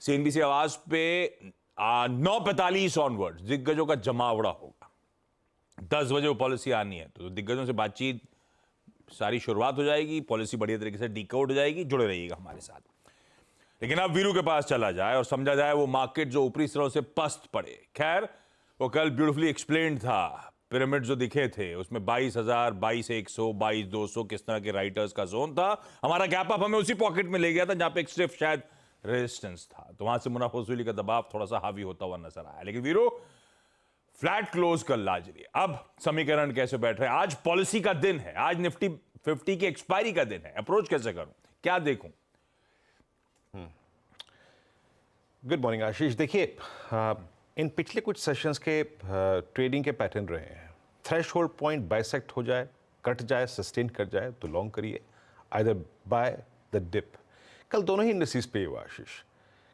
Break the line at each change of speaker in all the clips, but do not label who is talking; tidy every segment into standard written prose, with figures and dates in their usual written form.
CNBC आवाज पे 9:45 onward दिग्गजों का जमावड़ा होगा। 10 बजे वो पॉलिसी आनी है, तो दिग्गजों से बातचीत सारी शुरुआत हो जाएगी, पॉलिसी बढ़िया तरीके से डिकोड हो जाएगी। जुड़े रहिएगा हमारे साथ। लेकिन अब वीरू के पास चला जाए और समझा जाए वो मार्केट जो ऊपरी स्तरों से पस्त पड़े। खैर, वो कल ब्यूटीफुली एक्सप्लेन्ड था। पिरामिड जो दिखे थे उसमें 22,000, 22,100, 22,200 किस तरह के राइटर्स का जोन था। हमारा गैप अप हमें उसी पॉकेट में ले गया था जहां पे एक स्टिफ शायद रेजिस्टेंस था, तो वहां से मुनाफा वसूली का दबाव थोड़ा सा हावी होता हुआ नजर आया। लेकिन वीरो फ्लैट क्लोज कर लाजरी। अब समीकरण कैसे बैठ रहे हैं? आज पॉलिसी का दिन है, आज निफ्टी 50 की एक्सपायरी का दिन है। अप्रोच कैसे करूं, क्या देखूं?
गुड मॉर्निंग आशीष। देखिए, इन पिछले कुछ सेशंस के ट्रेडिंग के पैटर्न रहे हैं। थ्रेशहोल्ड पॉइंट बाइसेक्ट हो जाए, कट जाए, सस्टेन कर जाए तो लॉन्ग करिए, आइदर बाय द डिप। कल दोनों ही इंडस्ट्रीज पे हुआ आशीष।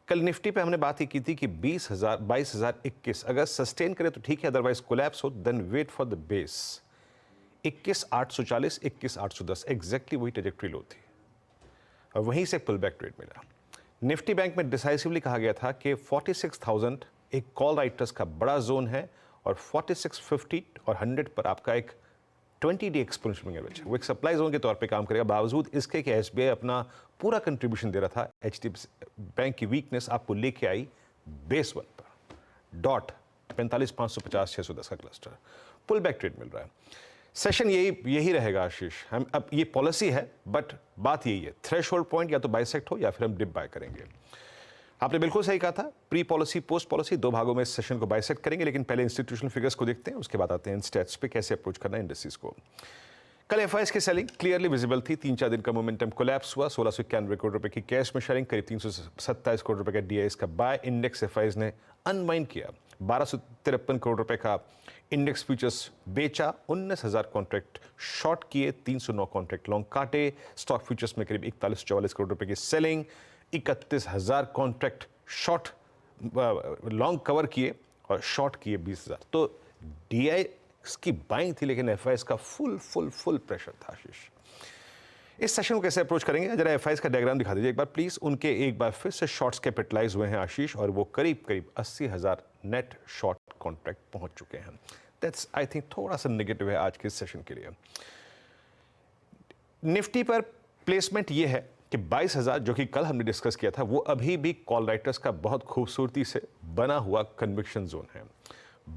कल निफ्टी पे हमने बात ही की थी कि 22,021 अगर सस्टेन करे तो ठीक है, अदरवाइज कोलैप्स हो then wait for the base. 21,840, 21,810 exactly वही ट्रेजेक्टरी लो थी और वहीं से पुल बैक ट्रेड मिला। निफ्टी बैंक में डिसाइसिवली कहा गया था कि 46,000 एक कॉल राइटर्स का बड़ा जोन है और 4650 और 100 पर आपका एक 20 डे एक्सपोनेंशियल मूविंग एवरेज वो एक सप्लाई जोन के तौर पे काम करेगा, बावजूद इसके कि एसबीआई अपना पूरा कंट्रीब्यूशन दे रहा था। एचडीएफसी बैंक की वीकनेस आपको लेके आई बेस 1 पर डॉट 45,550, 610 का क्लस्टर पुल बैक ट्रेड मिल रहा है। सेशन यही रहेगा आशीष। हम अब ये पॉलिसी है, बट बात यही है, थ्रेशहोल्ड पॉइंट या तो बाइसेक्ट हो या फिर हम डिप बाय करेंगे। आपने बिल्कुल सही कहा था, प्री पॉलिसी पोस्ट पॉलिसी दो भागों में इस सेशन को बाइसेक्ट करेंगे। लेकिन पहले इंस्टीट्यूशनल फिगर्स को देखते हैं, उसके बाद आते हैं स्टैट्स पे कैसे अप्रोच करना है इंडस्ट्रीज को। कल एफआईएस की सेलिंग क्लियरली विजिबल थी। 3-4 दिन का मोमेंटम कोलैप्स हुआ। 1691 करोड़ रुपए की कैश में शेयरिंग, करीब 327 करोड़ रुपए का डीआईएस का बाय। इंडेक्स एफआईएस ने अनवाइंड किया, 1253 करोड़ रुपए का इंडेक्स फ्यूचर्स बेचा, 19,000 कॉन्ट्रैक्ट शॉर्ट किए, 309 कॉन्ट्रैक्ट लॉन्ग काटे। स्टॉक फ्यूचर्स में करीब 41-44 करोड़ रुपए की selling, 31,000 contract short long cover किए और शॉर्ट किए 20,000। तो डीआईएस की बाइंग थी, लेकिन एफआईएस का फुल प्रेशर था आशीष। इस सेशन को कैसे अप्रोच करेंगे, जरा एफआईएस का डायग्राम दिखा दीजिए एक बार प्लीज। उनके एक बार फिर से शॉर्ट्स कैपिटलाइज हुए हैं आशीष, और वो करीब 80,000 नेट शॉर्ट कॉन्ट्रैक्ट पहुंच चुके हैं। दैट्स आई थिंक थोड़ा सा नेगेटिव है आज के सेशन के लिए। निफ्टी पर प्लेसमेंट ये है कि 22,000 जो कि कल हमने डिस्कस किया था, वो अभी भी कॉल राइटर्स का बहुत खूबसूरती से बना हुआ कन्विक्शन जोन है।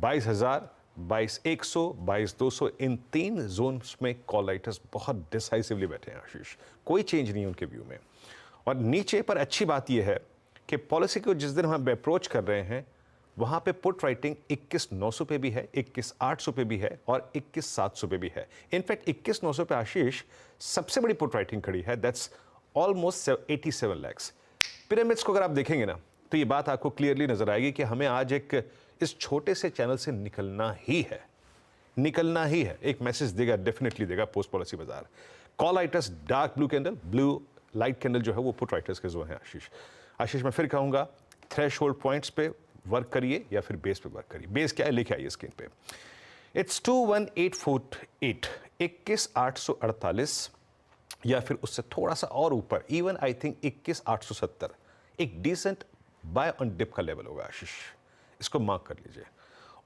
22,000, 22,100, 22,200 इन 3 जोन्स में कॉल राइटर्स बहुत डिसाइसिवली बैठे हैं आशीष। कोई चेंज नहीं है उनके व्यू में। और नीचे पर अच्छी बात यह है कि पॉलिसी को जिस दिन हम अप्रोच कर रहे हैं वहां पे पुट राइटिंग 21,900 पे भी है, 21,800 पे भी है और 21,700 पे भी है। इनफैक्ट 21,900 पे आशीष सबसे बड़ी पुट राइटिंग खड़ी है, दैट्स ऑलमोस्ट 87 लाख। पिरामिड्स को अगर आप देखेंगे ना, तो ये बात आपको क्लियरली नजर आएगी कि हमें आज इस छोटे से चैनल से निकलना ही है। एक मैसेज देगा, डेफिनेटली देगा पोस्ट पॉलिसी बाजार। Call writers dark blue candle, blue light candle जो है वो पुट राइटर्स के जोन है आशीष मैं फिर कहूंगा, थ्रेशहोल्ड पॉइंट्स पे वर्क करिए या फिर बेस पे वर्क करिए। बेस क्या है लिखे आइए स्क्रीन पे, इट्स 21,848, 21,848 या फिर उससे थोड़ा सा और ऊपर, इवन आई थिंक 21,870 एक डिसेंट बाय ऑन डिप का लेवल होगा आशीष, इसको मार्क कर लीजिए।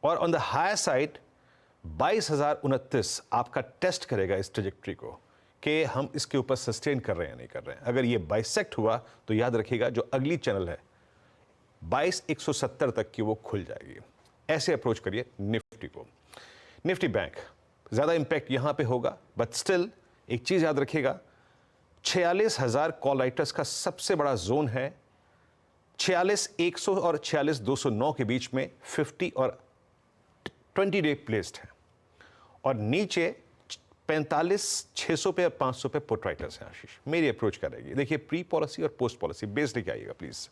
और ऑन द हायर साइड 22,029 आपका टेस्ट करेगा इस ट्रेजेक्टरी को कि हम इसके ऊपर सस्टेन कर रहे हैं या नहीं कर रहे हैं। अगर ये बाइसेक्ट हुआ तो याद रखिएगा जो अगली चैनल है 22,170 तक की वो खुल जाएगी। ऐसे अप्रोच करिए निफ्टी को। निफ्टी बैंक ज्यादा इंपैक्ट यहां पे होगा, बट स्टिल एक चीज याद रखिएगा, 46,000 कॉल राइटर्स का सबसे बड़ा जोन है। 46,100 और 46,209 के बीच में 50 और 20 डे प्लेस्ड है, और नीचे 45,600 पे और 500 पे पुट राइटर्स हैं आशीष। मेरी अप्रोच करेगी, देखिए प्री पॉलिसी और पोस्ट पॉलिसी बेस लेके आइएगा प्लीज।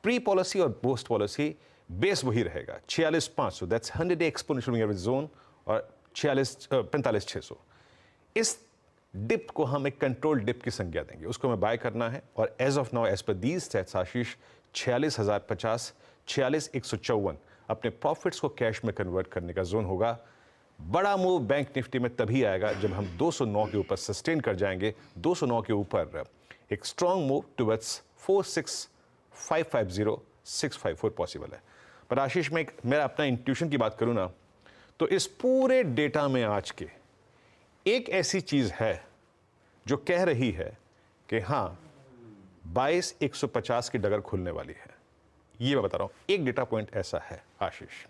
प्री पॉलिसी और पोस्ट पॉलिसी बेस वही रहेगा 46,500, that's 100 day exponential moving average zone, और 45,600। इस डिप को हम एक कंट्रोल डिप की संज्ञा देंगे, उसको हमें बाय करना है। और एज ऑफ नाउ एज पर दीज स्टैट्स आशीष 46,050, 46,154 अपने प्रॉफिट्स को कैश में कन्वर्ट करने का जोन होगा। बड़ा मूव बैंक निफ्टी में तभी आएगा जब हम 209 के ऊपर सस्टेन कर जाएंगे। 209 के ऊपर एक स्ट्रॉन्ग मूव टुवर्ड्स 550-654 पॉसिबल है। पर आशीष, मैं मेरा अपना इंट्यूशन की बात करूं ना, तो इस पूरे डेटा में आज के एक ऐसी चीज है जो कह रही है कि हां 22-150 की डगर खुलने वाली है। ये मैं बता रहा हूं, एक डेटा पॉइंट ऐसा है आशीष।